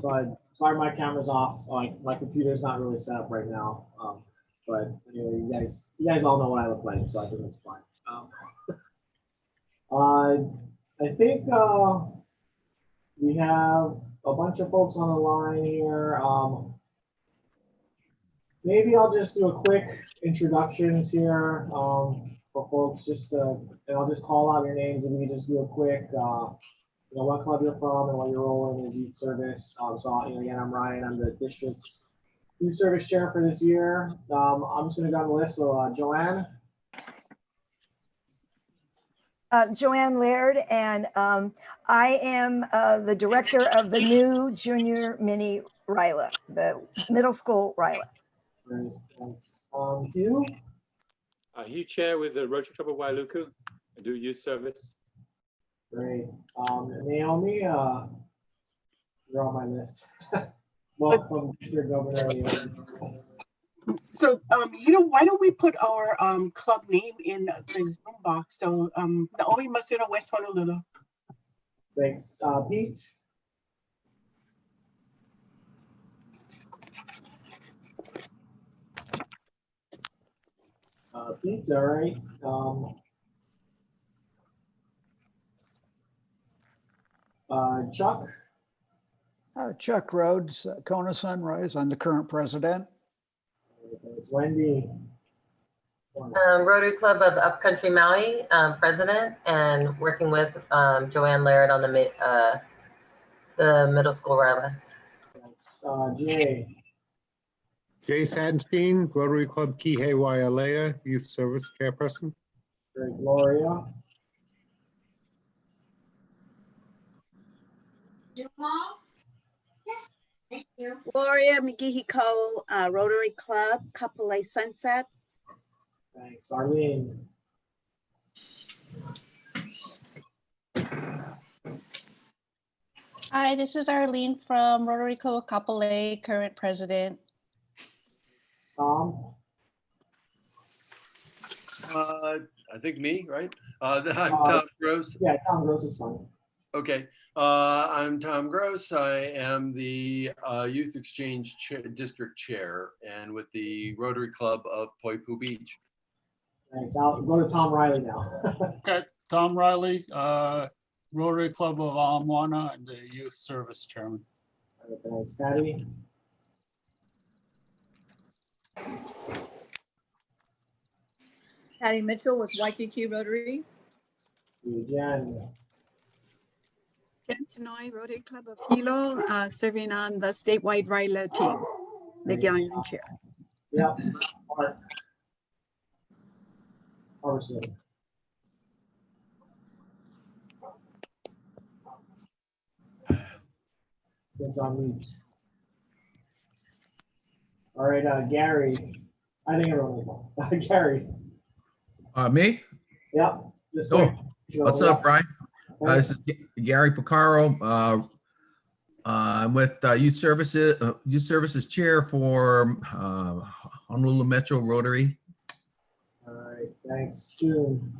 Sorry, my camera's off. Like my computer's not really set up right now. But anyway, you guys all know what I look like, so I think it's fine. I think we have a bunch of folks on the line here. Maybe I'll just do a quick introductions here for folks, and I'll just call out your names and we can just do a quick, what club you're from and what your role in is youth service. Again, I'm Ryan. I'm the district's youth service chair for this year. I'm just going to go on the list. So, Joanne. Joanne Laird, and I am the director of the new junior mini RILA, the middle school RILA. Great, thanks. Hugh? Hugh Chair with the Rotary Club of Wailuku. I do youth service. Great. Naomi, you're on my list. Welcome, Mr. Governor. So, why don't we put our club name in the Zoom box? So, Naomi Macero, West Honolulu. Thanks. Pete? Pete's all right. Chuck? Chuck Rhodes, Kona Sunrise. I'm the current president. It's Wendy. Rotary Club of Upcountry Maui, president, and working with Joanne Laird on the middle school RILA. Thanks. Jay. Jay Sadenstein, Rotary Club Kihei Wailea, Youth Service Chairperson. Great. Gloria. Thank you. Gloria McGehee Cole, Rotary Club, Kapolei Sunset. Thanks. Arlene. Hi, this is Arlene from Rotary Club of Kapolei, current president. Tom. I think me, right? I'm Tom Gross. Yeah, Tom Gross is fine. Okay, I'm Tom Gross. I am the Youth Exchange District Chair and with the Rotary Club of Poipu Beach. Thanks. I'll go to Tom Riley now. Okay, Tom Riley, Rotary Club of Ala Moana, and the Youth Service Chairman. Right, thanks. Patty. Patty Mitchell with Waikiki Rotary. Jen. Jen Chinoy, Rotary Club of Hilo, serving on the statewide RILA team, the galleon chair. Yep. Mark. Parson. It's on mute. All right, Gary. I think everyone will. Gary. Me? Yeah. Just what's up, Brian? This is Gary Picaro. I'm with Youth Services Chair for Honolulu Metro Rotary. All right, thanks, June.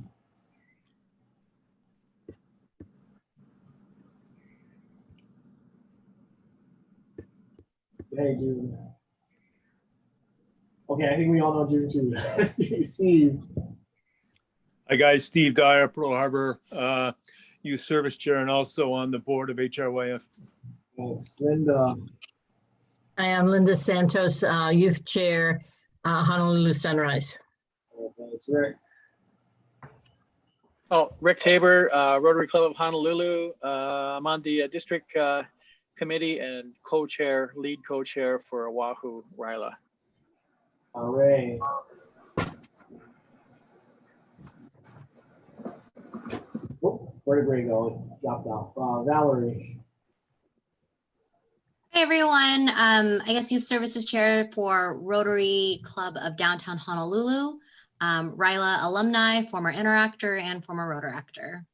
Hey, June. Okay, I think we all know June too. Steve. Hi guys, Steve Dyer, Pearl Harbor Youth Service Chair and also on the board of HRYF. Thanks, Linda. I am Linda Santos, Youth Chair, Honolulu Sunrise. Thanks, Rick. Oh, Rick Tabor, Rotary Club of Honolulu. I'm on the district committee and lead co-chair for Oahu RILA. All right. Oh, where did Ray go? Dropped off. Valerie. Hey everyone, I guess Youth Services Chair for Rotary Club of Downtown Honolulu, RILA alumni, former interactor, and former Rotaractor.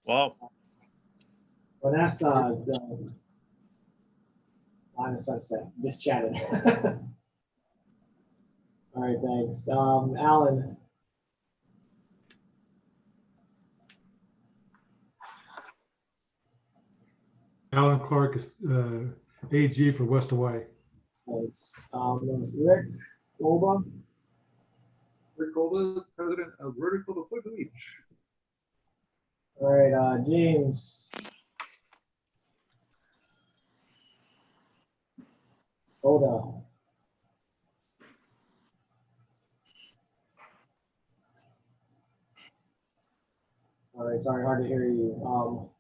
Wow. Vanessa, just chatted. All right, thanks. Alan. Alan Clark is AG for West Hawaii. Thanks. Rick Olba. Rick Olba, president of Rotary Club of Pueblo Beach. All right, James. Oda. All right, sorry, hard to hear you.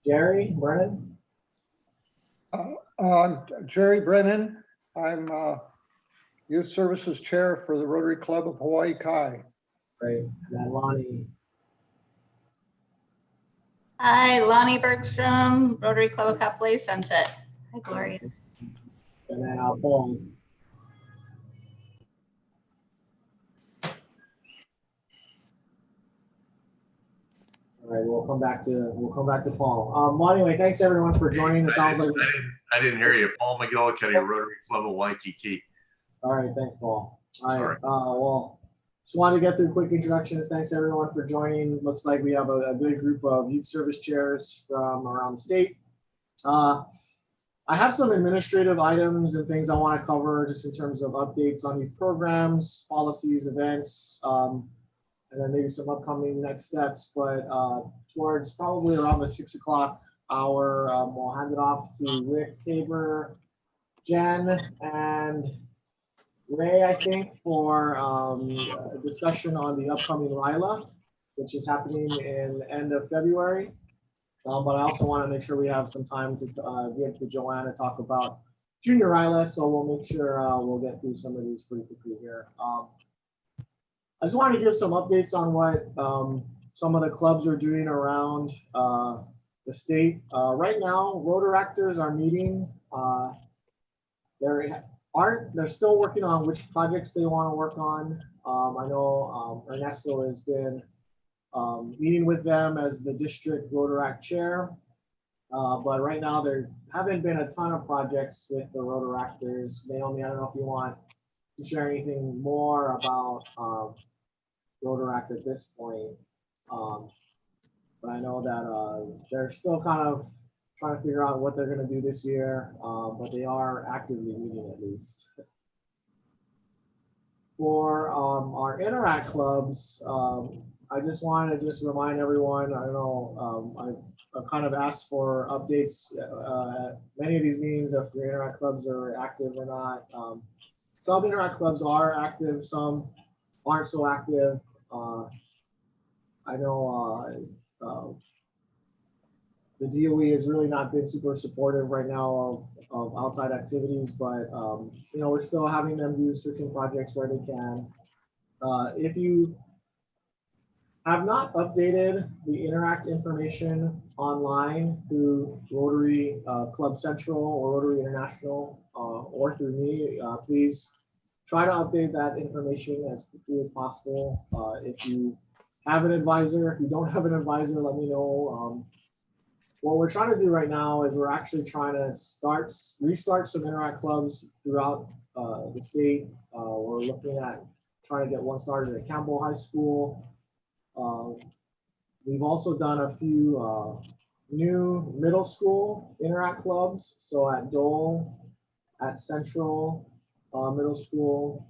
Jerry Brennan. Jerry Brennan. I'm Youth Services Chair for the Rotary Club of Hawaii Kai. Great. And then Lonnie. Hi, Lonnie Bergstrom, Rotary Club of Kapolei Sunset. Hi, Gloria. And then Paul. All right, we'll come back to Paul. Well, anyway, thanks everyone for joining. It sounds like I didn't hear you. Paul McGillicuddy, Rotary Club of Waikiki. all right. Thanks, Paul. All right. Sorry. Well, just wanted to get through quick introductions. Thanks everyone for joining. Looks like we have a good group of youth service chairs from around the state. I have some administrative items and things I want to cover just in terms of updates on youth programs, policies, events, and then maybe some upcoming next steps. But towards probably around the 6 o'clock hour, we'll hand it off to Rick, Tabor, Jen, and Ray, I think, for a discussion on the upcoming RILA, which is happening in the end of February. But I also want to make sure we have some time to give to Joanne to talk about junior RILA, so we'll make sure we'll get through some of these pretty quickly here. I just want to give some updates on what some of the clubs are doing around the state. Right now, Rotaractors are meeting. They're still working on which projects they want to work on. I know Ernesto has been meeting with them as the district Rotaract chair. But right now there haven't been a ton of projects with the Rotaractors. Naomi, I don't know if you want to share anything more about Rotaract at this point. But I know that they're still kind of trying to figure out what they're going to do this year, but they are actively meeting at least. For our Interact clubs, I just want to remind everyone, I don't know, I've kind of asked for updates at many of these meetings if your Interact clubs are active or not. Some Interact clubs are active, some aren't so active. I know the DOE has really not been super supportive right now of outside activities, but you know, we're still having them do certain projects where they can. If you have not updated the Interact information online through Rotary Club Central or Rotary International or through me, please try to update that information as quickly as possible. If you have an advisor, if you don't have an advisor, let me know. What we're trying to do right now is we're actually trying to restart some Interact clubs throughout the state. We're looking at trying to get one started at Campbell High School. We've also done a few new middle school Interact clubs. So at Dole, at Central Middle School,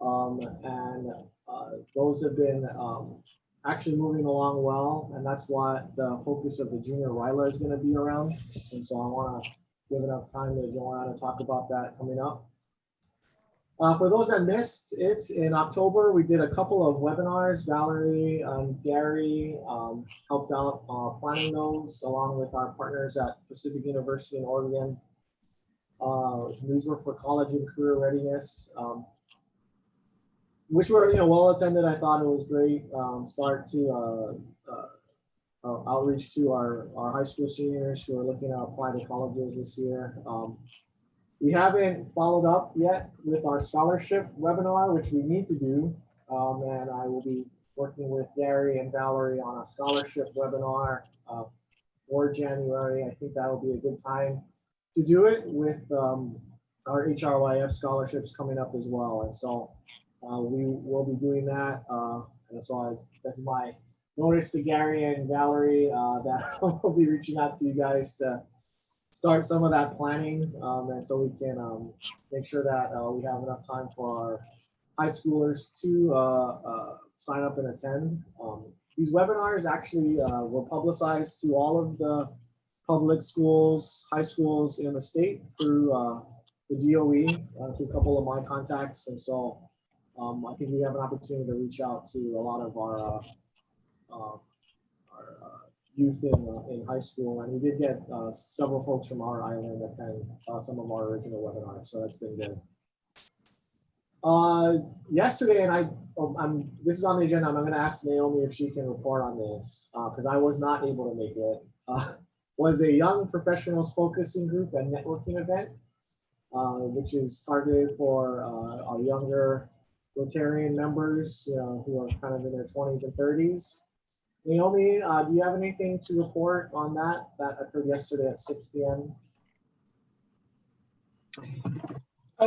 and those have been actually moving along well, and that's what the focus of the junior RILA is going to be around. And so I want to give enough time to Joanne to talk about that coming up. For those that missed it, in October, we did a couple of webinars. Valerie and Gary helped out planning those along with our partners at Pacific University in Oregon. These were for college and career readiness, which were well attended. I thought it was great. Start to outreach to our high school seniors who are looking to apply to colleges this year. We haven't followed up yet with our scholarship webinar, which we need to do. And I will be working with Gary and Valerie on a scholarship webinar for January. I think that will be a good time to do it with our HRYF scholarships coming up as well. And so we will be doing that. And so that's my notice to Gary and Valerie that I'll be reaching out to you guys to start some of that planning, and so we can make sure that we have enough time for our high schoolers to sign up and attend. These webinars actually were publicized to all of the public schools, high schools in the state through the DOE, through a couple of my contacts. And so I think we have an opportunity to reach out to a lot of our youth in high school. And we did get several folks from our island attend some of our original webinars. So that's been good. Yesterday, and this is on the agenda, I'm going to ask Naomi if she can report on this, because I was not able to make it, was a young professionals focusing group and networking event, which is targeted for our younger Rotarian members who are kind of in their 20s and 30s. Naomi, do you have anything to report on that? That occurred yesterday at 6 p.m.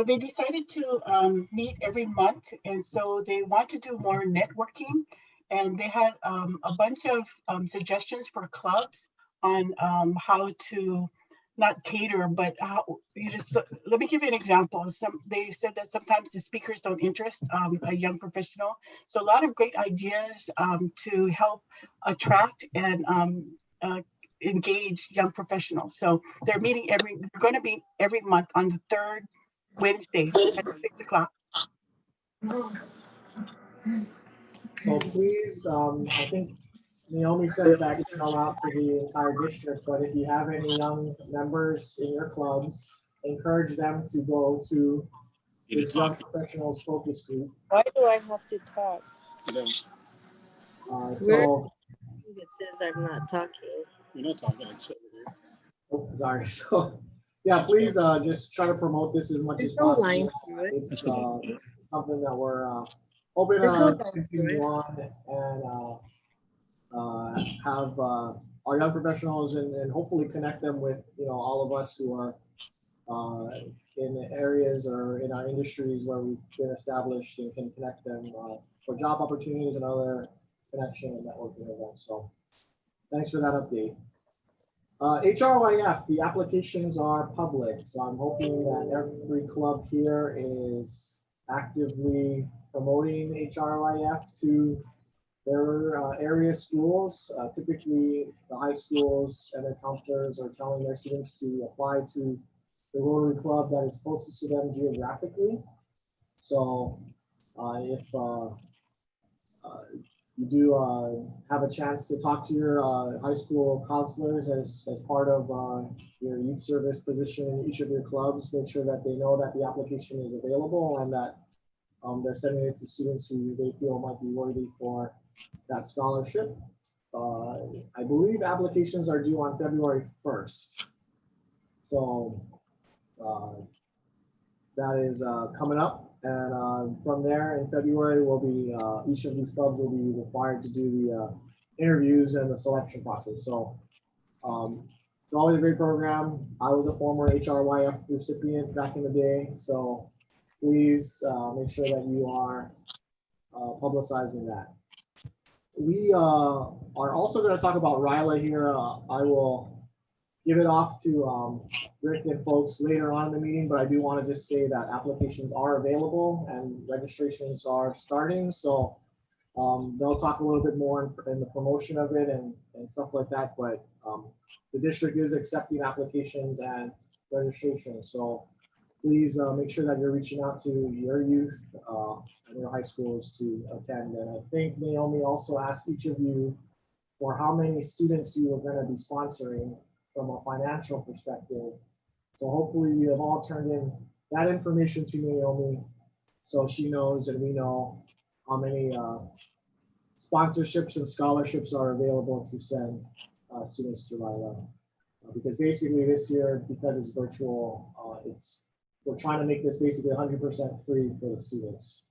They decided to meet every month, and so they want to do more networking, and they had a bunch of suggestions for clubs on how to not cater, but how you just, let me give you an example. They said that sometimes the speakers don't interest a young professional. So a lot of great ideas to help attract and engage young professionals. So they're going to be every month on the third Wednesday at 6 o'clock. So please, I think Naomi sent that email out to the entire district, but if you have any young members in your clubs, encourage them to go to this young professionals focus group. Why do I have to talk? So It says I'm not talking. You're not talking, it's over here. oh, sorry. So yeah, please just try to promote this as much as no possible. line through it. It's something that we're hoping There's no to line continue through it. on and have our young professionals and hopefully connect them with all of us who are in areas or in our industries where we've been established and can connect them for job opportunities and other connection and networking events. So thanks for that update. HRYF, the applications are public, so I'm hoping that every club here is actively promoting HRYF to their area schools. Typically, the high schools and their counselors are telling their students to apply to the Rotary Club that is closest to them geographically. So if you do have a chance to talk to your high school counselors as part of your youth service position in each of your clubs, make sure that they know that the application is available and that they're sending it to students who they feel might be worthy for that scholarship. I believe applications are due on February 1st. So that is coming up. And from there in February, will be each of these clubs will be required to do the interviews and the selection process. So it's always a great program. I was a former HRYF recipient back in the day. So please make sure that you are publicizing that. We are also going to talk about RILA here. I will give it off to Rick and folks later on in the meeting, but I do want to just say that applications are available and registrations are starting. So they'll talk a little bit more in the promotion of it and stuff like that. But the district is accepting applications and registrations. So please make sure that you're reaching out to your youth and your high schools to attend. And I think Naomi also asked each of you for how many students you are going to be sponsoring from a financial perspective. So hopefully you have all turned in that information to Naomi so she knows and we know how many sponsorships and scholarships are available to send students to RILA. Because basically this year, because it's virtual, we're trying to make this basically 100% free for the students.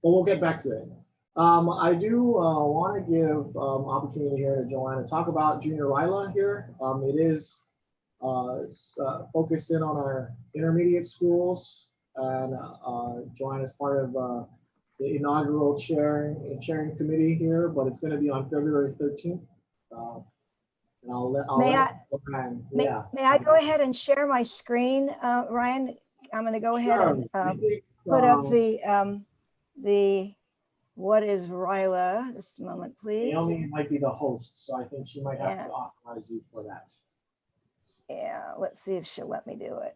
But we'll get back to it. I do want to give opportunity here to Joanna to talk about Junior RILA here. It is focused in on our intermediate schools, and Joanna is part of the inaugural chairing committee here, but it's going to be on February 13th. And I'll let, May yeah. I go ahead and share my screen, Ryan? I'm going to go ahead Sure. and I think, put up the what is Ryla? Just a moment, please. Naomi might be the host, so I think she might have Yeah. to authorize you for that. Yeah, let's see if she'll let me do it.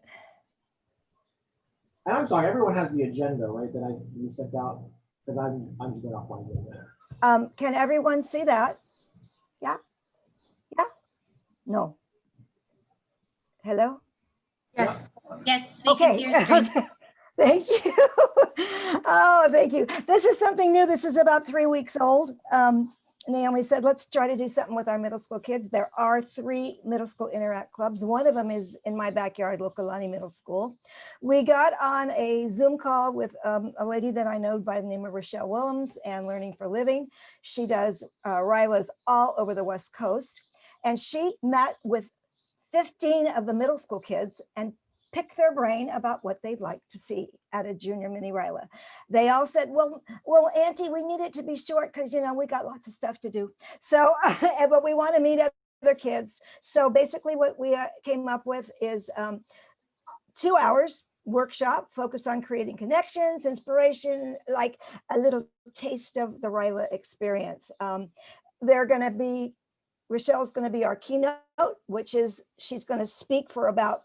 And I'm sorry, everyone has the agenda, right, that we sent out, because I'm just going to find it there. Can everyone see that? Yeah? Yeah? No. Hello? Yes. Yes, we can Okay. see your screen. Thank you. Oh, thank you. This is something new. This is about 3 weeks old. Naomi said, let's try to do something with our middle school kids. There are 3 middle school interact clubs. One of them is in my backyard, Lokalani Middle School. We got on a Zoom call with a lady that I know by the name of Rochelle Willems and Learning for Living. She does Rylas all over the West Coast. And she met with 15 of the middle school kids and pick their brain about what they'd like to see at a junior mini Ryla. They all said, well, Auntie, we need it to be short because, you know, we got lots of stuff to do. So, but we want to meet other kids. So basically what we came up with is 2 hours workshop, focus on creating connections, inspiration, like a little taste of the Ryla experience. They're going to be, Rochelle's going to be our keynote, which is she's going to speak for about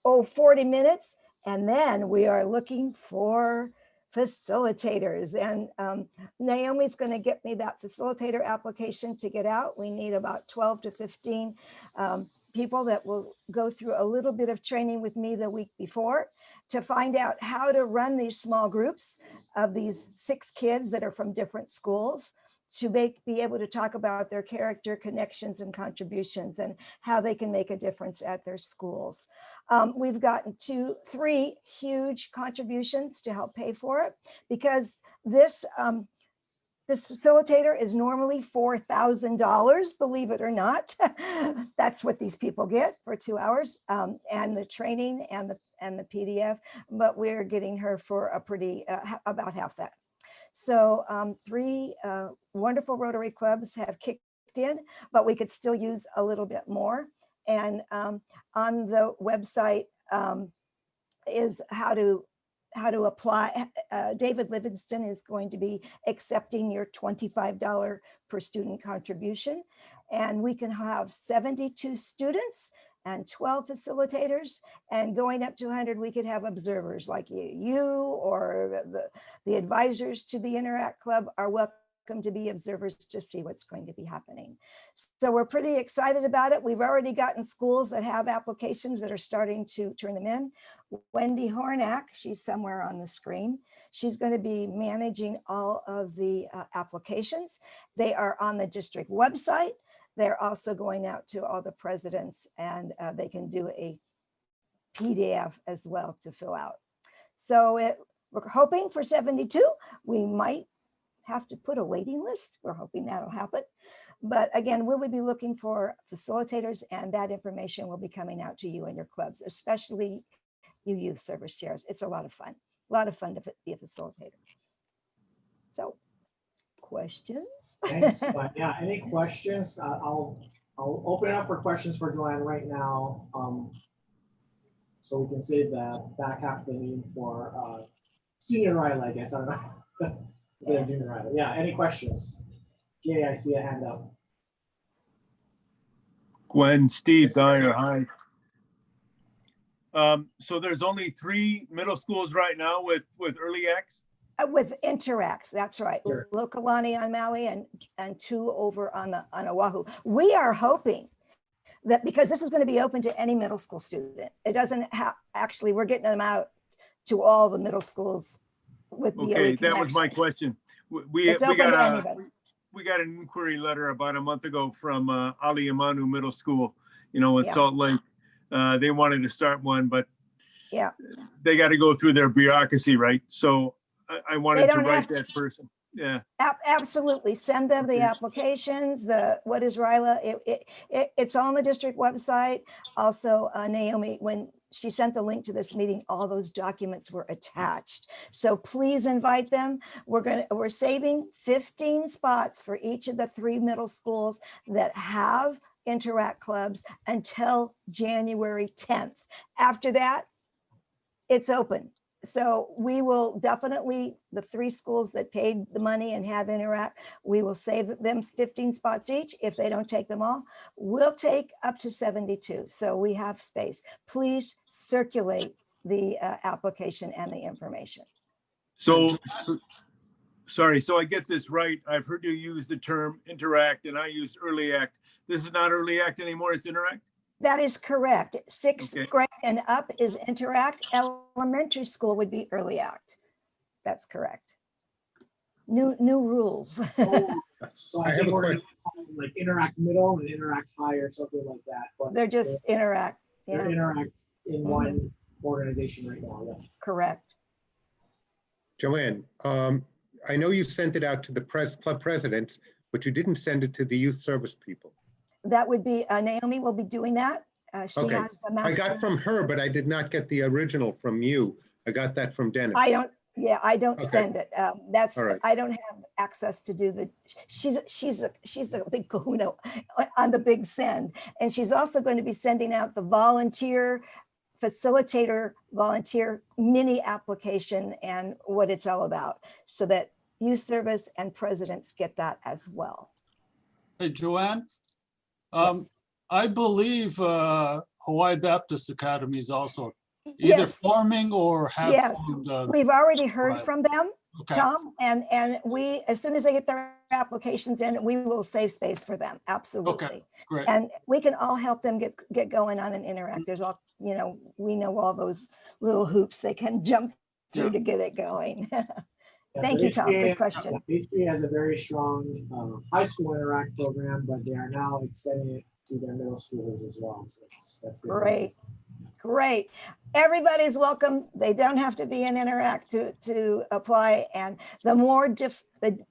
40 minutes. And then we are looking for facilitators. And Naomi's going to get me that facilitator application to get out. We need about 12 to 15 people that will go through a little bit of training with me the week before to find out how to run these small groups of these 6 kids that are from different schools, to be able to talk about their character, connections, and contributions, and how they can make a difference at their schools. We've gotten 3 huge contributions to help pay for it, because this facilitator is normally $4,000, believe it or not. That's what these people get for 2 hours, and the training and the PDF, but we're getting her for a pretty, about half that. So 3 wonderful Rotary clubs have kicked in, but we could still use a little bit more. And on the website is how to apply. David Livingston is going to be accepting your $25 per student contribution. And we can have 72 students and 12 facilitators, and going up to 100, we could have observers like you or the advisors to the Interact Club are welcome to be observers to see what's going to be happening. So we're pretty excited about it. We've already gotten schools that have applications that are starting to turn them in. Wendy Hornack, she's somewhere on the screen. She's going to be managing all of the applications. They are on the district website. They're also going out to all the presidents, and they can do a PDF as well to fill out. So we're hoping for 72. We might have to put a waiting list. We're hoping that'll happen. But again, we'll be looking for facilitators, and that information will be coming out to you and your clubs, especially you youth service chairs. It's a lot of fun to be a facilitator. So questions? Thanks. Yeah, any questions? I'll open it up for questions for Joanne right now. So we can save the back half of the meeting for senior Ryla, I guess. I don't know. Instead of junior Ryla. Yeah, any questions? Jay, I see a hand up. Gwen, Steve Dyer, hi. So there's only 3 middle schools right now with early X? With Interact, that's right. Sure. Lokalani on Maui and 2 over on Oahu. We are hoping that, because this is going to be open to any middle school student, it doesn't have, actually, we're getting them out to all the middle schools with DOE Okay, that was my connections. question. We It's open to got anybody. we got an inquiry letter about a month ago from Ali Amanu Middle School, in Yeah. Salt Lake. They wanted to start one, but Yeah. they got to go through their bureaucracy, right? So I wanted to don't write have to. that person. Yeah. Absolutely. Send them the applications, the what is Ryla. It's on the district website. Also, Naomi, when she sent the link to this meeting, all those documents were attached. So please invite them. We're saving 15 spots for each of the 3 middle schools that have Interact clubs until January 10th. After that, it's open. So we will definitely, the 3 schools that paid the money and have Interact, we will save them 15 spots each. If they don't take them all, we'll take up to 72. So we have space. Please circulate the application and the information. So, sorry, so I get this right. I've heard you use the term Interact and I used Early Act. This is not Early Act anymore, it's Interact? That is correct. 6th Okay. grade and up is Interact. Elementary school would be Early Act. That's correct. New rules. So I I have think a we're question. gonna call them like Interact Middle and Interact High or something like that. But They're just Interact. they're Yeah, Interact in one organization right now. Yeah. correct. Joanne, I know you sent it out to the club presidents, but you didn't send it to the youth service people. That would be, Naomi will be doing that. She Okay. has the I got master. from her, but I did not get the original from you. I got that from Dennis. I don't Okay. send it. That's, All right. I don't have access to do the, she's the big kahuna on the big send. And she's also going to be sending out the volunteer mini application and what it's all about, so that youth service and presidents get that as well. Hey, Joanne? Yes. I believe Hawaii Baptist Academy is also either Yes. forming or have Yes, formed. we've already heard right. from them, Okay. Tom, and we, as soon as they get their applications in, we will save space for them, absolutely. Great. And we can all help them get going on an Interact. There's all, we know all those little hoops they can jump through Yeah. to get it going. Yeah, Thank so you, Tom, HBA good question. HBA has a very strong high school Interact program, but they are now extending it to their middle schoolers as well. So that's good. Great, great. Everybody's welcome. They don't have to be in Interact to apply. And the more the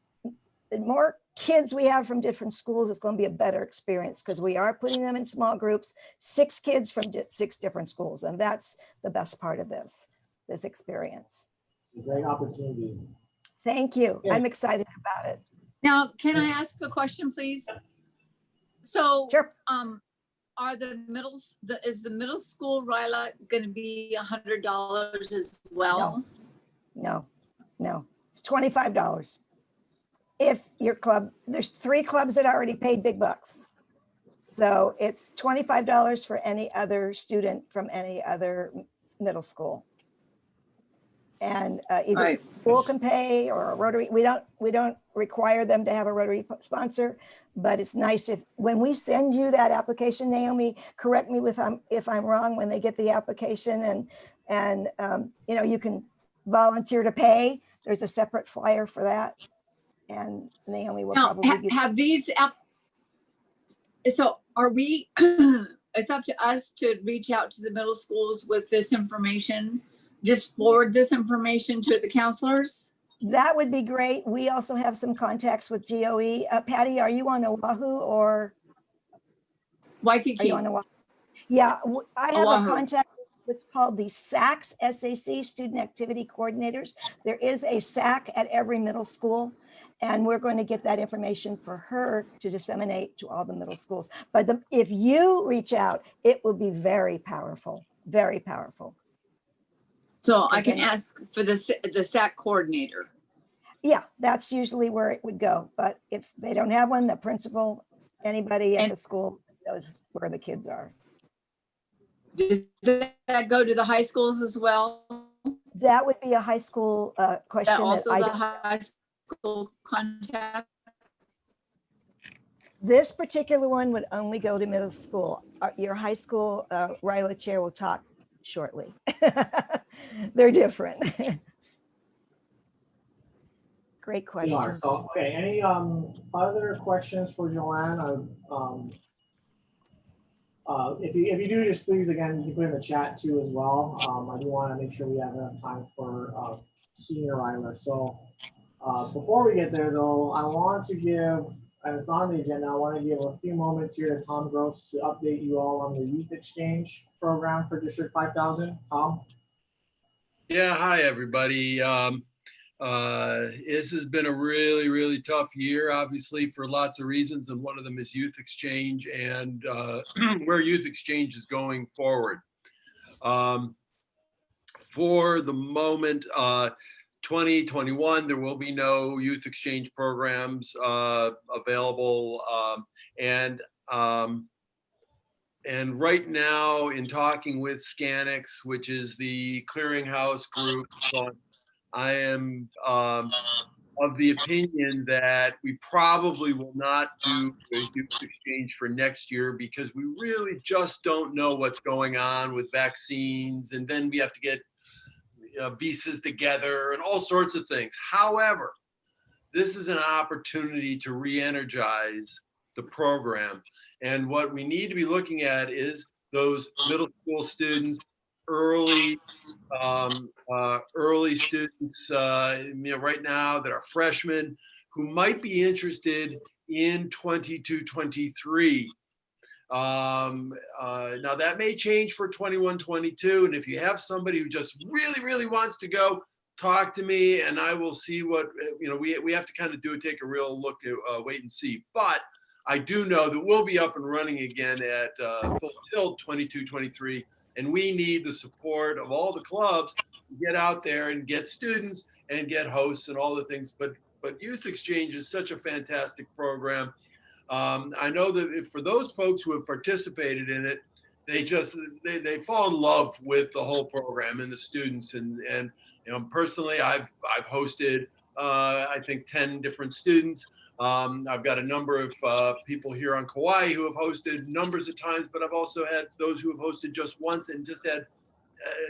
more kids we have from different schools, it's going to be a better experience, because we are putting them in small groups, 6 kids from 6 different schools. And that's the best part of this experience. It's a great opportunity. Thank you. Yeah. I'm excited about it. Now, can I ask a question, please? So, Sure. are is the middle school RILA going to be $100 as well? No, it's $25. If your club, there's 3 clubs that already paid big bucks. So it's $25 for any other student from any other middle school. And either Right. school can pay or a Rotary. We don't require them to have a Rotary sponsor, but it's nice when we send you that application, Naomi, correct me if I'm wrong, when they get the application and you can volunteer to pay. There's a separate flyer for that. And Naomi will Now, probably give. have these, so are we, it's up to us to reach out to the middle schools with this information? Just forward this information to the counselors? That would be great. We also have some contacts with GOE. Patty, are you on Oahu or? Waikiki. Are you on Oahu? Yeah, I have Oahu. a contact. It's called the SACs, SAC, Student Activity Coordinators. There is a SAC at every middle school, and we're going to get that information for her to disseminate to all the middle schools. But if you reach out, it will be very powerful, very powerful. So I can ask for the SAC coordinator. Yeah, that's usually where it would go. But if they don't have one, the principal, anybody at the school knows where the kids are. Does that go to the high schools as well? That would be a high school question. That also I the don't- high school contact? This particular one would only go to middle school. Your high school RILA chair will talk shortly. They're different. Great question. So, okay, any other questions for Joanne? If you do, just please, again, you can put in the chat too as well. I do want to make sure we have enough time for senior RILA. So before we get there though, I want to give, and it's not on the agenda, I want to give a few moments here to Tom Gross to update you all on the youth exchange program for District 5000. Tom? Yeah, hi, everybody. This has been a really, really tough year, obviously, for lots of reasons, and one of them is Youth Exchange and where Youth Exchange is going forward. For the moment, 2021, there will be no Youth Exchange programs available, and right now, in talking with Scanix, which is the clearinghouse group, so I am of the opinion that we probably will not do a Youth Exchange for next year because we really just don't know what's going on with vaccines, and then we have to get visas together and all sorts of things. However, this is an opportunity to re-energize the program. And what we need to be looking at is those middle school students, early students, right now that are freshmen who might be interested in 22-23. Now that may change for 21-22. And if you have somebody who just really, really wants to go, talk to me and I will see what, we have to kind of take a real look at, wait and see. But I do know that we'll be up and running again at full tilt 22-23. And we need the support of all the clubs to get out there and get students and get hosts and all the things. But Youth Exchange is such a fantastic program. I know that for those folks who have participated in it, they fall in love with the whole program and the students. And personally, I've hosted I think 10 different students. I've got a number of people here on Kauai who have hosted numbers of times, but I've also had those who have hosted just once and just had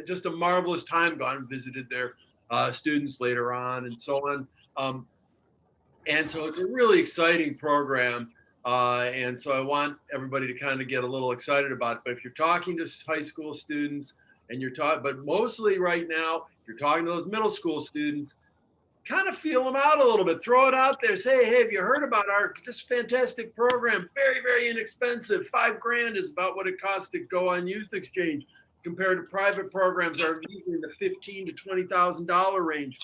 just a marvelous time, gone and visited their students later on and so on. And so it's a really exciting program. And so I want everybody to kind of get a little excited about it. But if you're talking to high school students and but mostly right now, you're talking to those middle school students, kind of feel them out a little bit, throw it out there, say, hey, have you heard about our just fantastic program? Very, very inexpensive. $5,000 is about what it costs to go on Youth Exchange compared to private programs that are usually in the $15,000 to $20,000 range.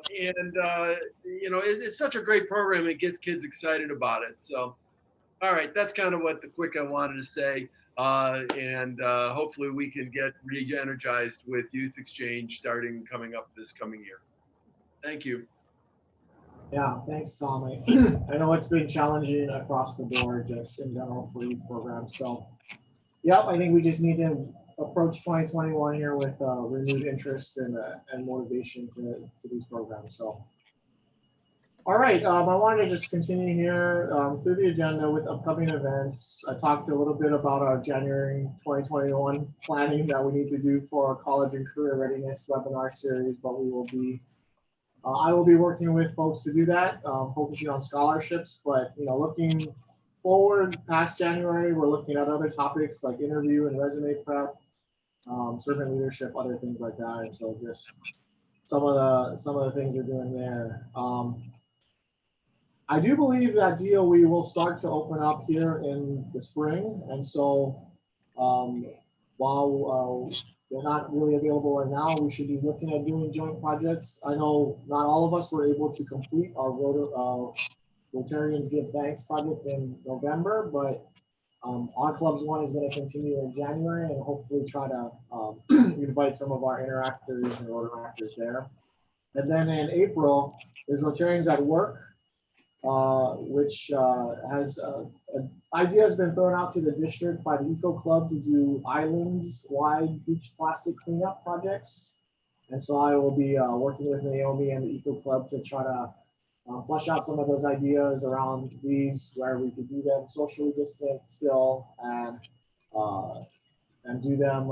It's such a great program. It gets kids excited about it. So, all right, that's kind of what the quick I wanted to say. Hopefully we can get re-energized with Youth Exchange coming up this coming year. Thank you. Yeah, thanks, Tom. I know it's been challenging across the board, just in general for youth programs. So, yep, I think we just need to approach 2021 here with renewed interest and motivation to these programs. So, all right, I wanted to just continue here through the agenda with upcoming events. I talked a little bit about our January 2021 planning that we need to do for our college and career readiness webinar series, but we will be I will be working with folks to do that, focusing on scholarships, but looking forward past January, we're looking at other topics like interview and resume prep, servant leadership, other things like that. And so just some of the things we're doing there. I do believe that DOE will start to open up here in the spring. And so while they're not really available right now, we should be looking at doing joint projects. I know not all of us were able to complete our Rotarians Give Thanks project in November, but On Clubs One is going to continue in January and hopefully try to invite some of our interactors and Rotaractors there. And then in April, there's Rotarians at Work, which has an idea has been thrown out to the district by the Eco Club to do islands-wide beach plastic cleanup projects. And so I will be working with Naomi and the Eco Club to try to flesh out some of those ideas around these, where we could do them socially distant still and do them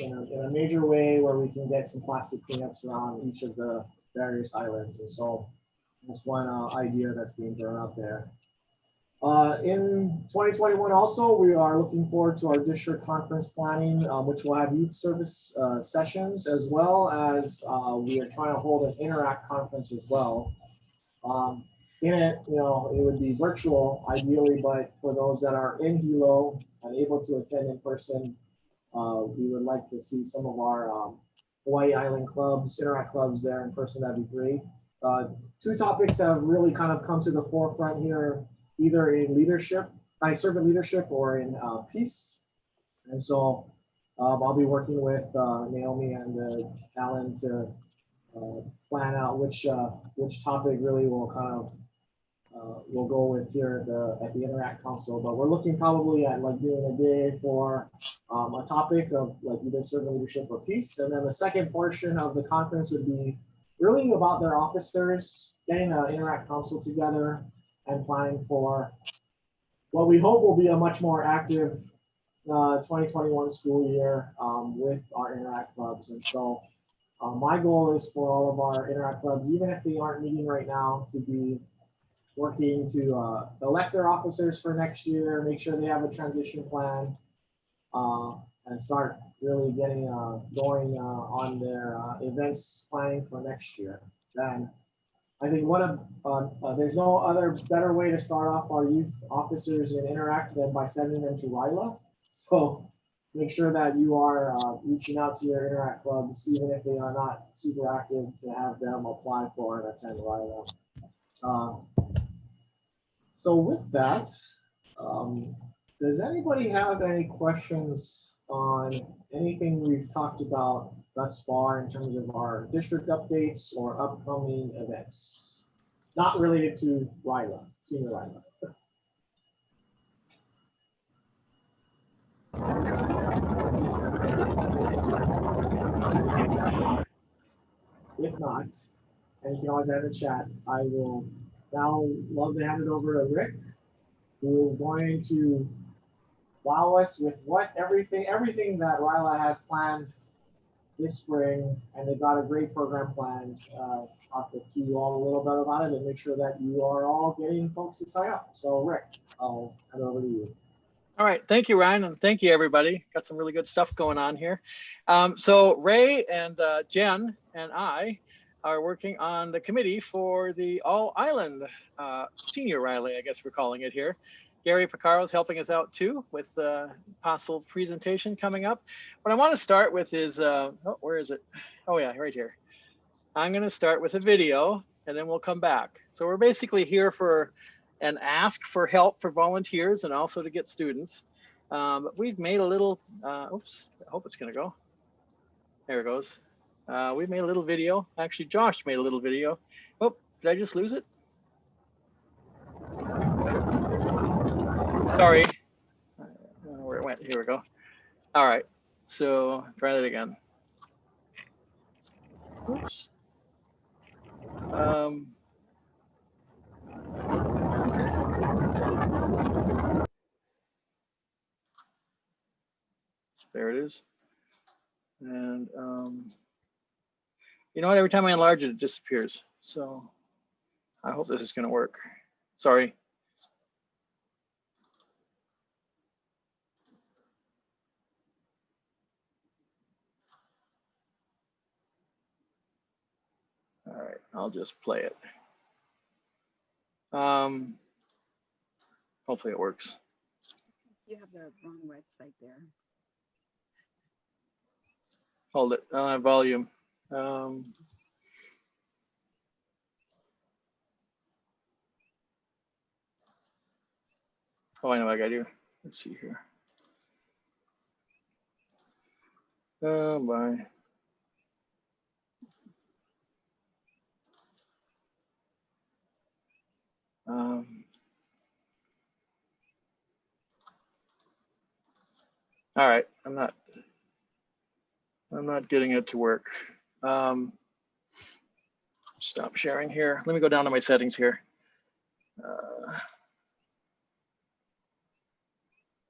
in a major way where we can get some plastic cleanups around each of the various islands. And so that's one idea that's being thrown out there. In 2021 also, we are looking forward to our district conference planning, which will have youth service sessions, as well as we are trying to hold an Interact conference as well. In it, it would be virtual ideally, but for those that are in Hilo and able to attend in person, we would like to see some of our Hawaii Island clubs, Interact clubs there in person, that'd be great. Two topics have really kind of come to the forefront here, either in leadership, servant leadership, or in peace. And so I'll be working with Naomi and Alan to plan out which topic really will kind of we'll go with here at the Interact Council. But we're looking probably at like doing a day for a topic of like either servant leadership or peace. And then the second portion of the conference would be really about their officers, getting an Interact Council together and planning for what we hope will be a much more active 2021 school year with our Interact clubs. And so my goal is for all of our Interact clubs, even if they aren't meeting right now, to be working to elect their officers for next year, make sure they have a transition plan, and start really getting going on their events planning for next year. Then I think there's no other better way to start off our youth officers in Interact than by sending them to RILA. So make sure that you are reaching out to your Interact clubs, even if they are not super active, to have them apply for and attend RILA. So with that, does anybody have any questions on anything we've talked about thus far in terms of our district updates or upcoming events? Not related to RILA, senior RILA. If not, and you can always add a chat, I will now love to hand it over to Rick, who is going to wow us with everything that RILA has planned this spring, and they've got a great program planned. Talk to you all a little bit about it and make sure that you are all getting folks to sign up. So Rick, I'll hand it over to you. All right, thank you, Ryan, and thank you, everybody. Got some really good stuff going on here. So Ray and Jen and I are working on the committee for the All Island Senior RILA, I guess we're calling it here. Gary Picaro is helping us out too with the possible presentation coming up. What I want to start with is, where is it? Oh yeah, right here. I'm going to start with a video and then we'll come back. So we're basically here for an ask for help for volunteers and also to get students. But we've made a little, oops, I hope it's going to go. There it goes. We made a little video. Actually, Josh made a little video. Oh, did I just lose it? Sorry. I don't know where it went. Here we go. All right. So try that again. Oops. There it is. And you know what? Every time I enlarge it, it disappears. So I hope this is going to work. Sorry. All right, I'll just play it. Hopefully it works. You have the wrong website there. Hold it. Volume. Oh, I know what I gotta do. Let's see here. Oh, bye. All right, I'm not getting it to work. Stop sharing here. Let me go down to my settings here.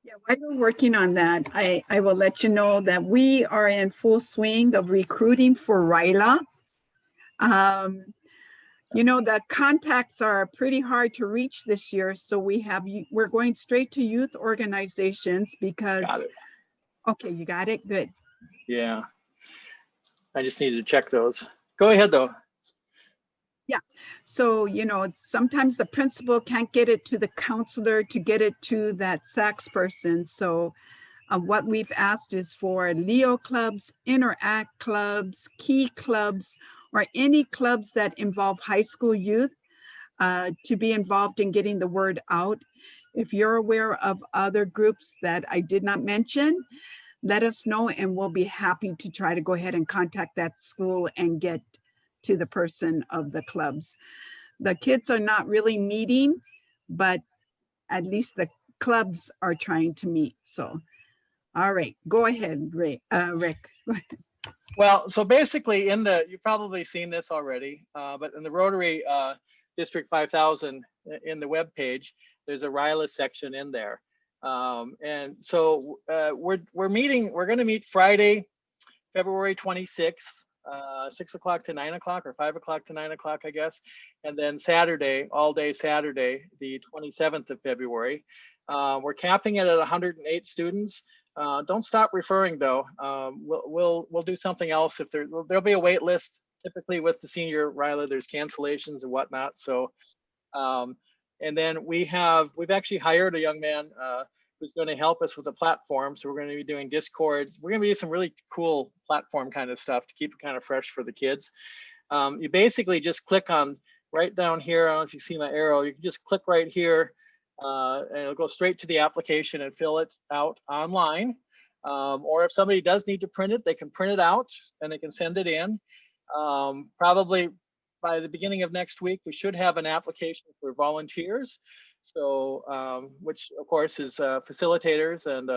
Yeah, while we're working on that, I will let you know that we are in full swing of recruiting for RILA. You know, the contacts are pretty hard to reach this year, so we're going straight to youth organizations because. Got it. Okay, you got it. Good. Yeah, I just needed to check those. Go ahead though. Yeah, so you know, sometimes the principal can't get it to the counselor to get it to that SACS person. So What we've asked is for Leo clubs, Interact clubs, Key clubs, or any clubs that involve high school youth to be involved in getting the word out. If you're aware of other groups that I did not mention, let us know and we'll be happy to try to go ahead and contact that school and get to the person of the clubs. The kids are not really meeting, but at least the clubs are trying to meet. So, all right, go ahead, Rick. Go ahead. Well, so basically you've probably seen this already, but in the Rotary District 5000 in the web page, there's a RILA section in there. And so we're going to meet Friday, February 26th, 6 o'clock to 9 o'clock or 5 o'clock to 9 o'clock, I guess. And then Saturday, all day Saturday, the 27th of February. We're capping it at 108 students. Don't stop referring though. We'll do something else if there'll be a wait list. Typically with the senior RILA, there's cancellations and whatnot. So, and then we've actually hired a young man who's going to help us with the platform. So we're going to be doing Discord. We're going to be doing some really cool platform kind of stuff to keep it kind of fresh for the kids. You basically just click on right down here. I don't know if you see my arrow. You can just click right here and it'll go straight to the application and fill it out online. Or if somebody does need to print it, they can print it out and they can send it in. Probably by the beginning of next week, we should have an application for volunteers. So, which of course is facilitators and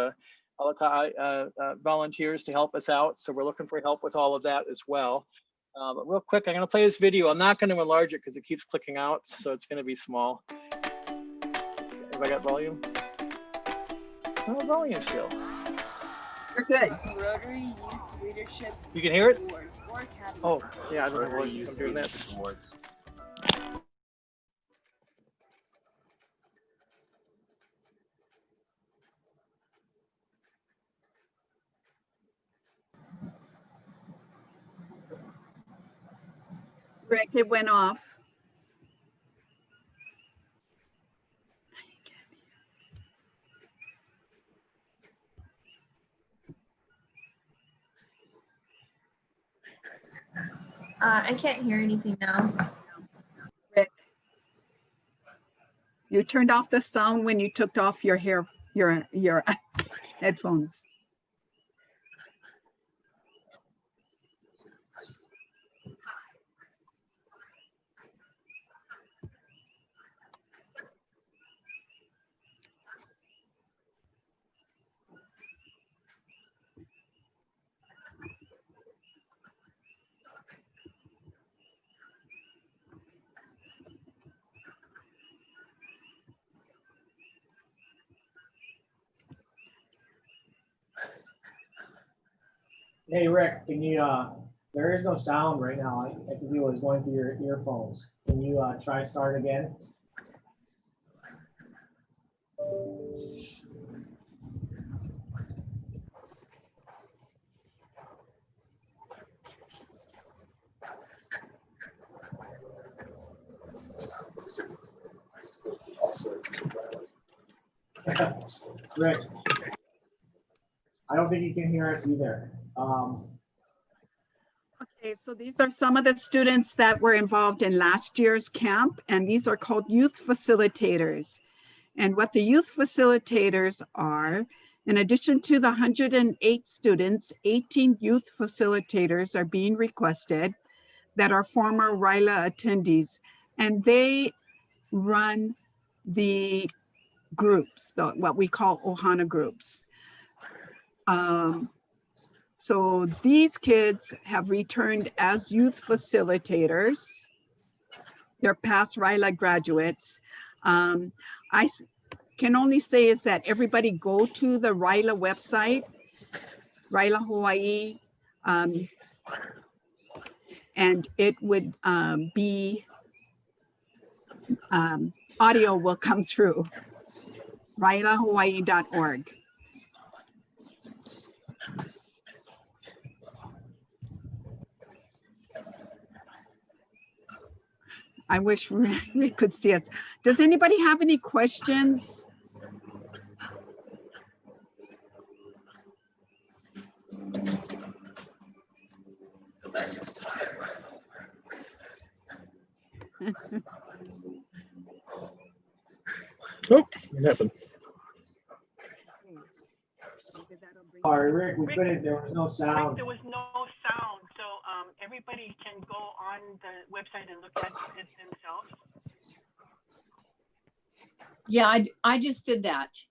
volunteers to help us out. So we're looking for help with all of that as well. But real quick, I'm going to play this video. I'm not going to enlarge it because it keeps clicking out. So it's going to be small. Have I got volume? No volume still. You're good. Rotary Youth Leadership You can hear it? Awards or categories. Oh, yeah, I don't know what I'm doing this. Rick, it went off. I can't hear anything now. Rick, you turned off the sound when you took off your headphones. Hey, Rick, can you, there is no sound right now. I think it was going through your earphones. Can you try and start again? Rick, I don't think you can hear us either. Okay, so these are some of the students that were involved in last year's camp, and these are called youth facilitators. And what the youth facilitators are, in addition to the 108 students, 18 youth facilitators are being requested that are former RILA attendees, and they run the groups, what we call Ohana groups. So these kids have returned as youth facilitators. They're past RILA graduates. I can only say is that everybody go to the RILA website, RILA Hawaii, and it would be, audio will come through, rilahawaii.org. I wish we could see us. Does anybody have any questions? Oh, what happened? Sorry, Rick, we couldn't, there was no sound. There was no sound, so everybody can go on the website and look at it themselves. Yeah, I just did that.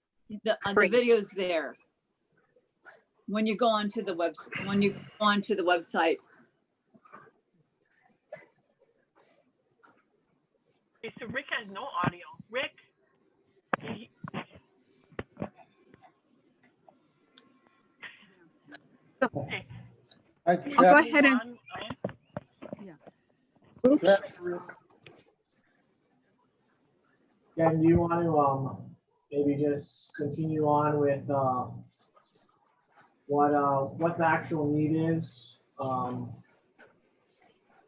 The Great. video's there. When you go onto the website, Okay, so Rick has no audio. Rick? Okay. I'll go ahead and Jen, do you want to maybe just continue on with what the actual need is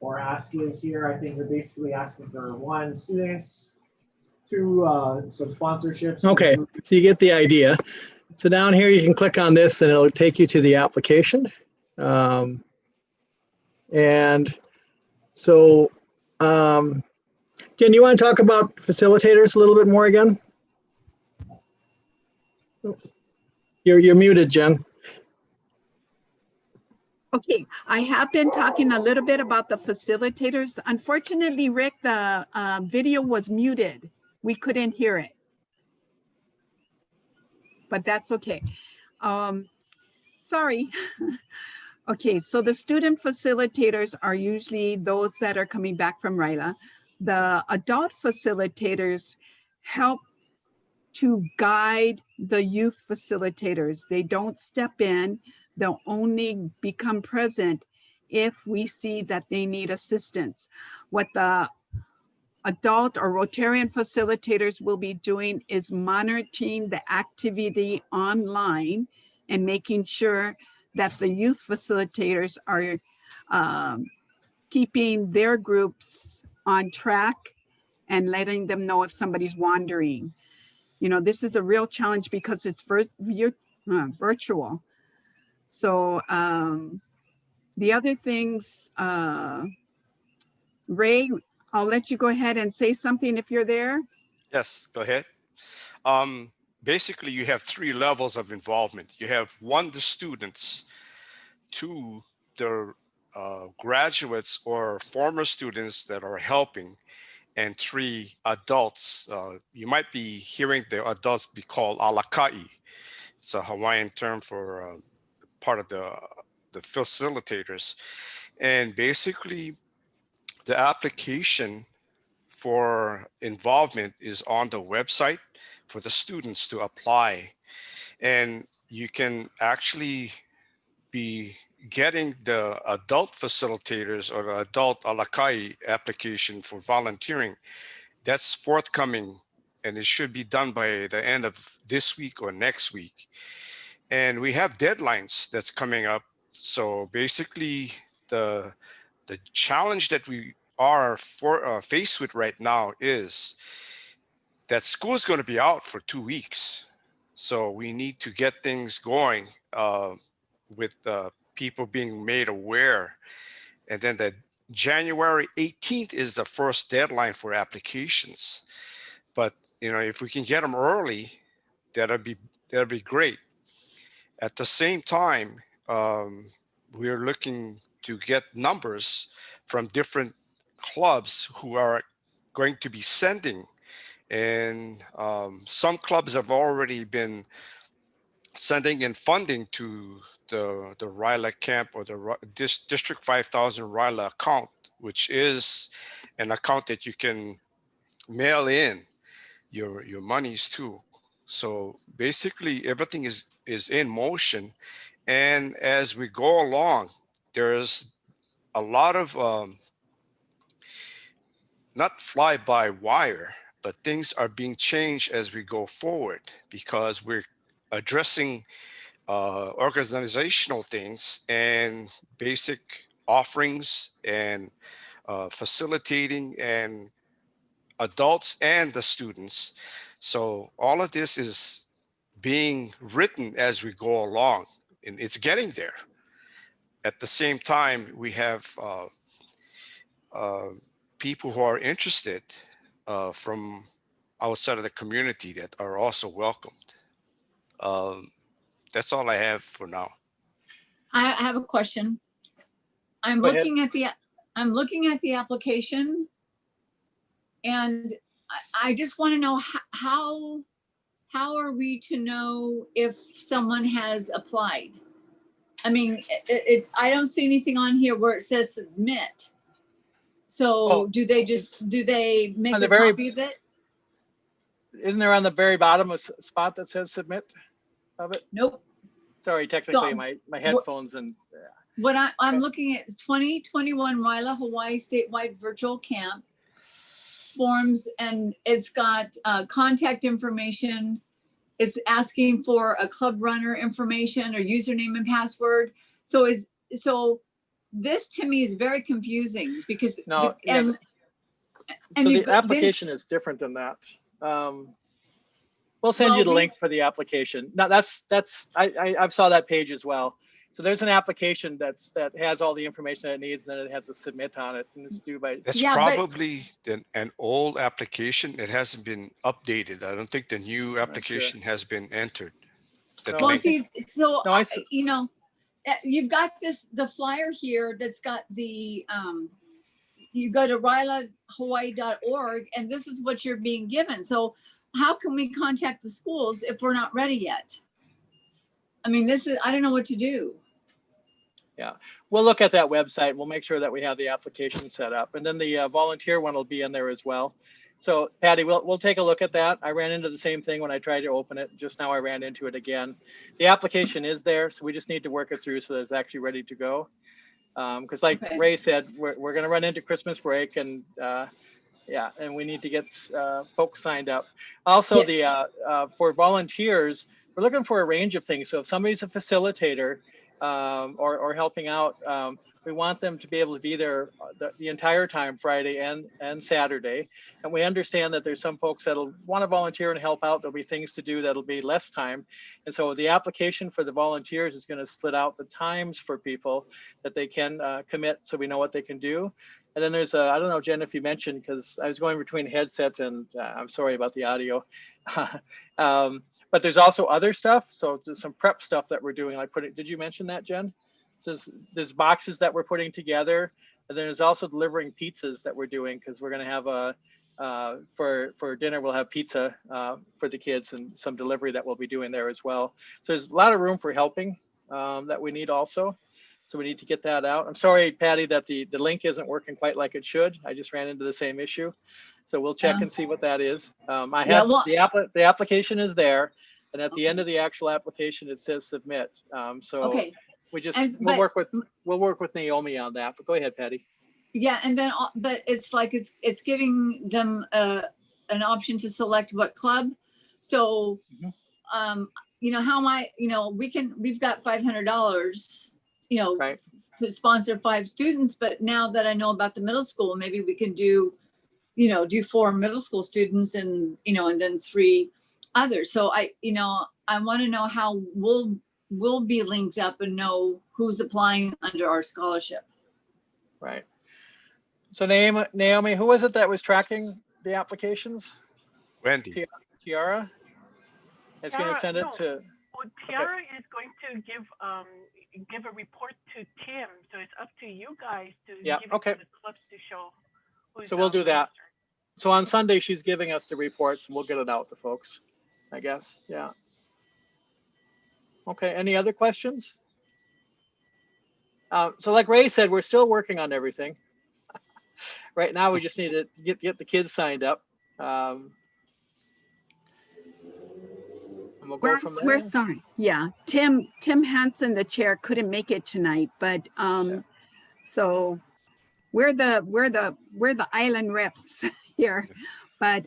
or ask is here? I think you're basically asking for 1, students, 2, some sponsorships. Okay, so you get the idea. So down here, you can click on this and it'll take you to the application. And so, Jen, you want to talk about facilitators a little bit more again? You're muted, Jen. Okay, I have been talking a little bit about the facilitators. Unfortunately, Rick, the video was muted. We couldn't hear it. But that's okay. Sorry. Okay, so the student facilitators are usually those that are coming back from RILA. The adult facilitators help to guide the youth facilitators. They don't step in. They'll only become present if we see that they need assistance. What the adult or Rotarian facilitators will be doing is monitoring the activity online and making sure that the youth facilitators are keeping their groups on track and letting them know if somebody's wandering. You know, this is a real challenge because it's virtual. So the other things, Ray, I'll let you go ahead and say something if you're there. Yes, go ahead. Basically, you have 3 levels of involvement. You have 1, the students, 2, the graduates or former students that are helping, and 3, adults. You might be hearing the adults be called alakai. It's a Hawaiian term for part of the facilitators. And basically, the application for involvement is on the website for the students to apply. And you can actually be getting the adult facilitators or the adult alakai application for volunteering. That's forthcoming, and it should be done by the end of this week or next week. And we have deadlines that's coming up. So basically, the challenge that we are faced with right now is that school is going to be out for 2 weeks. So we need to get things going with people being made aware. And then the January 18th is the first deadline for applications. But you know, if we can get them early, that'll be great. At the same time, we're looking to get numbers from different clubs who are going to be sending. And some clubs have already been sending in funding to the RILA camp or the District 5000 RILA account, which is an account that you can mail in your monies to. So basically everything is in motion. And as we go along, there's a lot of not fly by wire, but things are being changed as we go forward because we're addressing organizational things and basic offerings and facilitating and adults and the students. So all of this is being written as we go along, and it's getting there. at the same time, we have people who are interested from outside of the community that are also welcomed. That's all I have for now. I have a question. I'm Go ahead. looking at the application, and I just want to know how are we to know if someone has applied? I mean, I don't see anything on here where it says submit. So do they make On the a very- copy of it? Isn't there on the very bottom a spot that says submit of it? Nope. Sorry, technically So, my headphones and What I'm looking at is 2021 Ryla Hawaii statewide virtual camp forms, and it's got contact information. It's asking for a club runner information or username and password. So this to me is very confusing because no. and So you've the got- application is different than that. We'll send you the link for the application. Now I've saw that page as well. So there's an application that has all the information that it needs, and then it has a submit on it, and it's due by. That's probably an old application. It hasn't been updated. I don't think the new application has been entered. That Well, may- see, so No, I you know, you've got the flyer here that's got the you go to rylahawaii.org, and this is what you're being given. So how can we contact the schools if we're not ready yet? I mean, I don't know what to do. Yeah, we'll look at that website. We'll make sure that we have the application set up, and then the volunteer one will be in there as well. So Patty, we'll take a look at that. I ran into the same thing when I tried to open it. Just now I ran into it again. The application is there, so we just need to work it through so that it's actually ready to go. Because like Ray said, we're going to run into Christmas break, and yeah, and we need to get folks signed up. Also, for volunteers, we're looking for a range of things. So if somebody's a facilitator or helping out, we want them to be able to be there the entire time, Friday and Saturday. And we understand that there's some folks that'll want to volunteer and help out. There'll be things to do that'll be less time. And so the application for the volunteers is going to split out the times for people that they can commit, so we know what they can do. And then there's I don't know, Jen, if you mentioned, because I was going between headset and I'm sorry about the audio. But there's also other stuff. So there's some prep stuff that we're doing. Like did you mention that, Jen? So there's boxes that we're putting together, and then there's also delivering pizzas that we're doing, because we're going to have for dinner we'll have pizza for the kids, and some delivery that we'll be doing there as well. So there's a lot of room for helping that we need also. So we need to get that out. I'm sorry, Patty, that the link isn't working quite like it should. I just ran into the same issue. So we'll check and see what that is. I have the application is there, and at the end of the actual application it says submit. So okay. we just we'll work with Naomi on that. But go ahead, Patty. Yeah, and then but it's like it's giving them an option to select what club. So you know, how am I, you know, we've got $500, you know, to sponsor 5 students, but now that I know about the middle school, maybe we can do 4 middle school students and, you know, and then 3 others. So I want to know how we'll be linked up and know who's applying under our scholarship. Right. So Naomi, who was it that was tracking the applications? Wendy. Tiara? It's going to send it to. Well, Tiara is going to give a report to Tim, so it's up to you guys to give it to the clubs to show who's. So we'll do that. So on Sunday, she's giving us the reports, and we'll get it out to folks, I guess. Yeah. Okay. Any other questions? So like Ray said, we're still working on everything. Right now, we just need to get the kids signed up. And we'll go from there. We're sorry. Yeah. Tim Hansen, the chair, couldn't make it tonight, but so we're the island reps here. But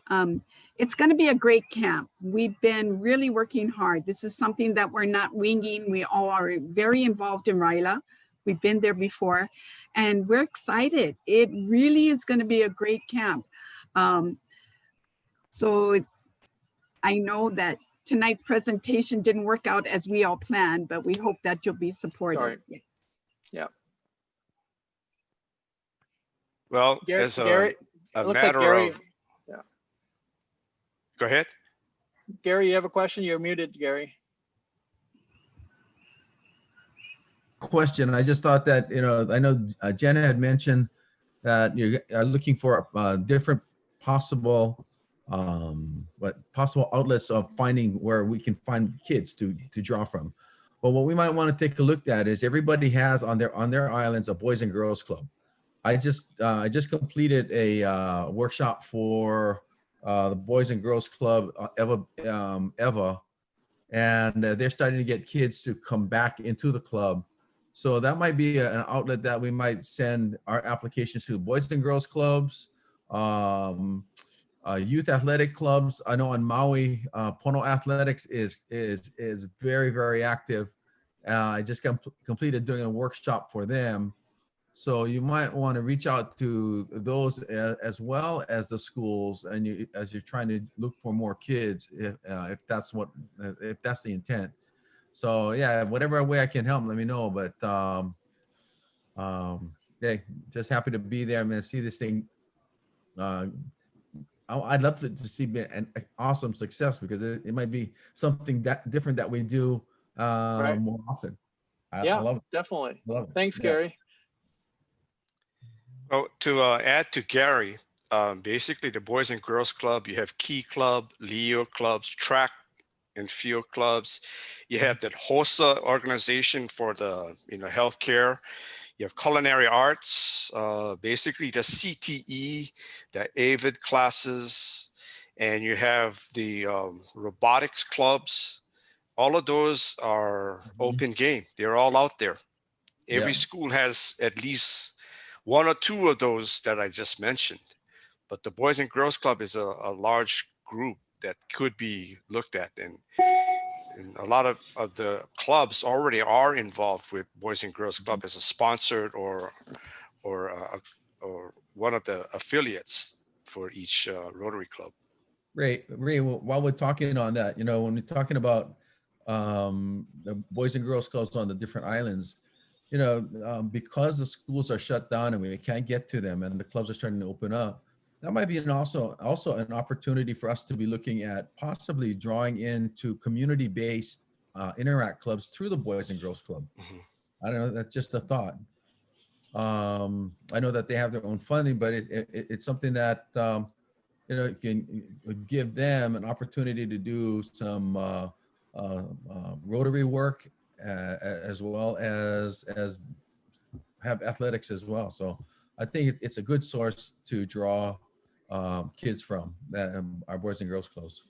it's going to be a great camp. We've been really working hard. This is something that we're not winging. We all are very involved in Ryla. We've been there before, and we're excited. It really is going to be a great camp. So I know that tonight's presentation didn't work out as we all planned, but we hope that you'll be supportive. Sorry. Yeah. Well, Gary, as Gary, a it looks like matter Gary. of, Yeah. go ahead. Gary, you have a question? You're muted, Gary. Question. I just thought that, I know Jenna had mentioned that you are looking for different possible possible outlets of finding where we can find kids to draw from. But what we might want to take a look at is everybody has on their islands a Boys and Girls Club. I just completed a workshop for the Boys and Girls Club Eva, and they're starting to get kids to come back into the club. So that might be an outlet that we might send our applications to. Boys and Girls Clubs, youth athletic clubs. I know on Maui, Pono Athletics is very, very active. I just completed doing a workshop for them. So you might want to reach out to those as well as the schools, and as you're trying to look for more kids, if that's the intent. So yeah, whatever way I can help, let me know. But yeah, just happy to be there, man. See this thing. I'd love to see an awesome success, because it might be something that different that we do more often. I love it. Definitely. Love it. Thanks, Yeah. Gary. Well, to add to Gary, basically the Boys and Girls Club, you have Key Club, Leo clubs, track and field clubs. You have that HOSA organization for the healthcare. You have culinary arts, basically the CTE, the AVID classes, and you have the robotics clubs. All of those are open game. They're all out there. Every school has at least one or two of those that I just mentioned. But the Boys and Girls Club is a large group that could be looked at, and a lot of the clubs already are involved with Boys and Girls Club as a sponsored or one of the affiliates for each Rotary Club. Ray, while we're talking on that, when we're talking about the Boys and Girls Clubs on the different islands, because the schools are shut down and we can't get to them, and the clubs are starting to open up, that might be also an opportunity for us to be looking at possibly drawing into community-based interact clubs through the Boys and Girls Club. I don't know, that's just a thought. I know that they have their own funding, but it's something that can give them an opportunity to do some Rotary work, as well as have athletics as well. So I think it's a good source to draw kids from, our Boys and Girls Clubs.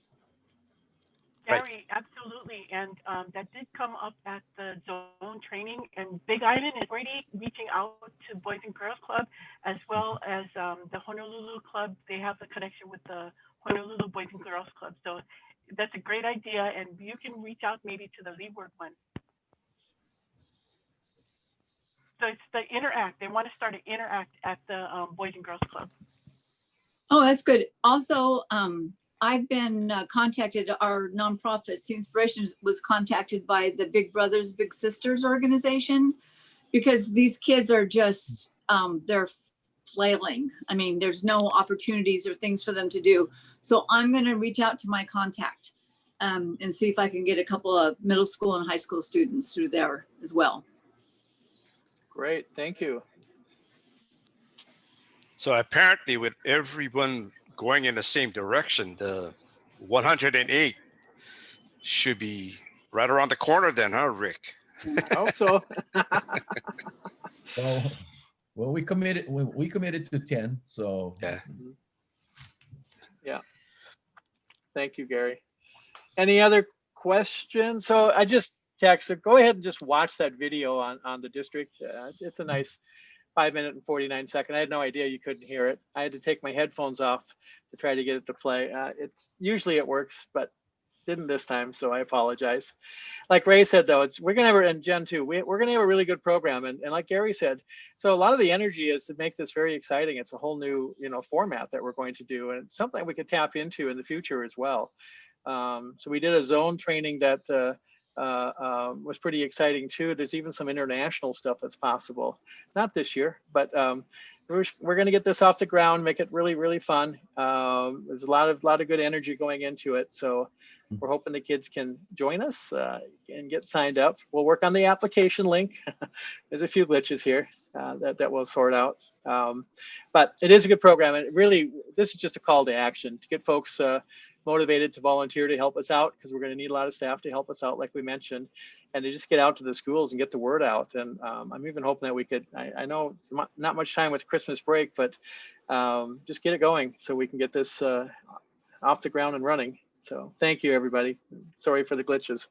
Gary, absolutely. And that did come up at the zone training, and Big Island is already reaching out to Boys and Girls Club, as well as the Honolulu Club. They have the connection with the Honolulu Boys and Girls Club. So that's a great idea, and you can reach out maybe to the Leeward one. So it's the Interact. They want to start an Interact at the Boys and Girls Club. Oh, that's good. Also, I've been contacted, our nonprofit, Sea Inspirations, was contacted by the Big Brothers Big Sisters organization, because these kids are just, they're flailing. I mean, there's no opportunities or things for them to do. So I'm going to reach out to my contact and see if I can get a couple of middle school and high school students through there as well. Great, thank you. So apparently with everyone going in the same direction, the 108 should be right around the corner then, huh, Rick? I hope so. Well, we committed to 10, so. Yeah. Thank you, Gary. Any other questions? So I just texted, go ahead and just watch that video on the district. It's a nice 5 minute and 49 second. I had no idea you couldn't hear it. I had to take my headphones off to try to get it to play. It's usually it works, but didn't this time, so I apologize. Like Ray said, though, we're gonna have, and Jen too, we're gonna have a really good program, and like Gary said, so a lot of the energy is to make this very exciting. It's a whole new format that we're going to do, and it's something we could tap into in the future as well. So we did a zone training that was pretty exciting too. There's even some international stuff that's possible. Not this year, but we're going to get this off the ground, make it really, really fun. There's a lot of good energy going into it. So we're hoping the kids can join us and get signed up. We'll work on the application link. There's a few glitches here that we'll sort out. But it is a good program. And really, this is just a call to action to get folks motivated to volunteer to help us out, because we're going to need a lot of staff to help us out, like we mentioned, and to just get out to the schools and get the word out. And I'm even hoping that we could, I know it's not much time with Christmas break, but just get it going so we can get this off the ground and running. So thank you, everybody. Sorry for the glitches.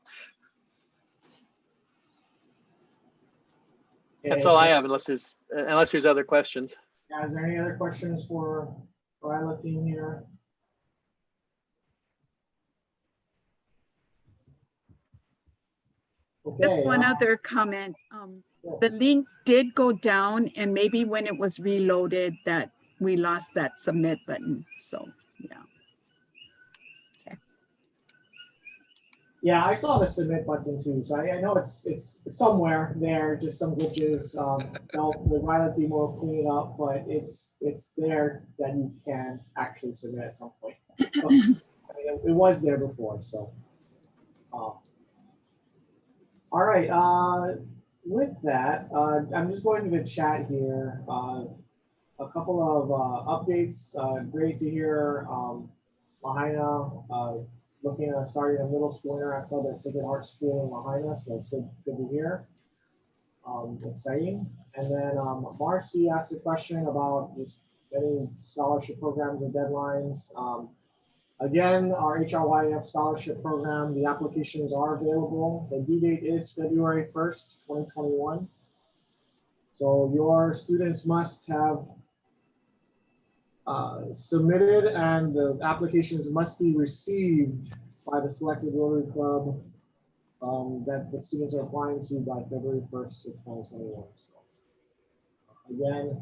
That's all I have, unless there's other questions. Yeah, is there any other questions for RILA team here? Okay. Just one other comment. The link did go down, and maybe when it was reloaded that we lost that submit button. So yeah. Yeah, I saw the submit button too, so I know it's somewhere there, just some glitches. The RILA team will clean it up, but it's there that you can actually submit at some point. So, I mean, it was there before, so. All right, with that, I'm just going to the chat here. A couple of updates. Great to hear Lahaina looking at starting a middle school interact club at Sacred Heart School in Lahaina, so it's good to hear. Exciting. And then Marcy asked a question about just any scholarship programs and deadlines. Again, our HRYF scholarship program, the applications are available. The due date is February 1st, 2021. So your students must have submitted, and the applications must be received by the selected Rotary Club that the students are applying to by February 1st of 2021. So again,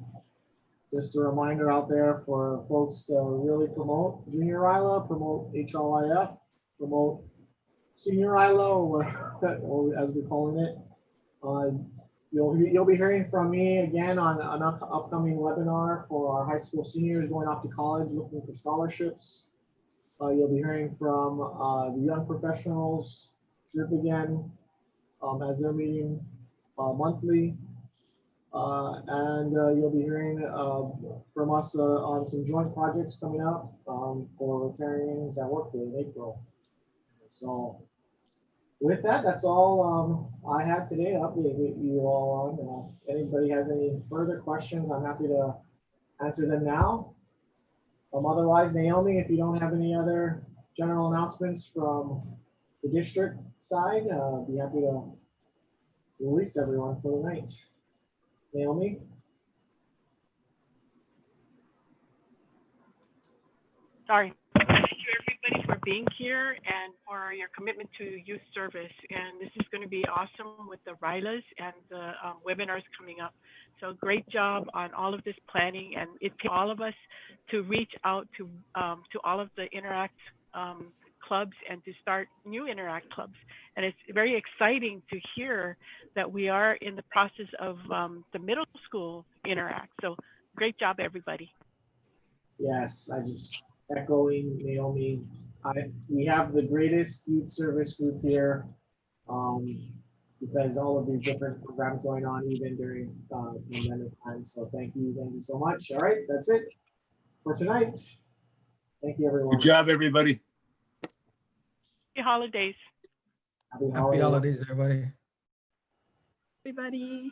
just a reminder out there for folks to really promote Junior RILA, promote HRYF, promote Senior RILA, or as we're calling it. You'll be hearing from me again on an upcoming webinar for our high school seniors going off to college looking for scholarships. You'll be hearing from the Young Professionals group again as they're meeting monthly. And you'll be hearing from us on some joint projects coming up for Rotarians at Work Day in April. So with that, that's all I had today to update you all on. If anybody has any further questions, I'm happy to answer them now. Otherwise, Naomi, if you don't have any other general announcements from the district side, be happy to release everyone for the night. Naomi? Sorry. Thank you, everybody, for being here and for your commitment to youth service. And this is going to be awesome with the RILAs and the webinars coming up. So great job on all of this planning, and it takes all of us to reach out to all of the Interact clubs and to start new Interact clubs. And it's very exciting to hear that we are in the process of the middle school Interact. So great job, everybody. Yes, I just echoing Naomi. We have the greatest youth service group here because all of these different programs going on even during pandemic time. So thank you so much. All right, that's it for tonight. Thank you, everyone. Good job, everybody. Happy holidays. Happy Happy holidays, everybody. Everybody.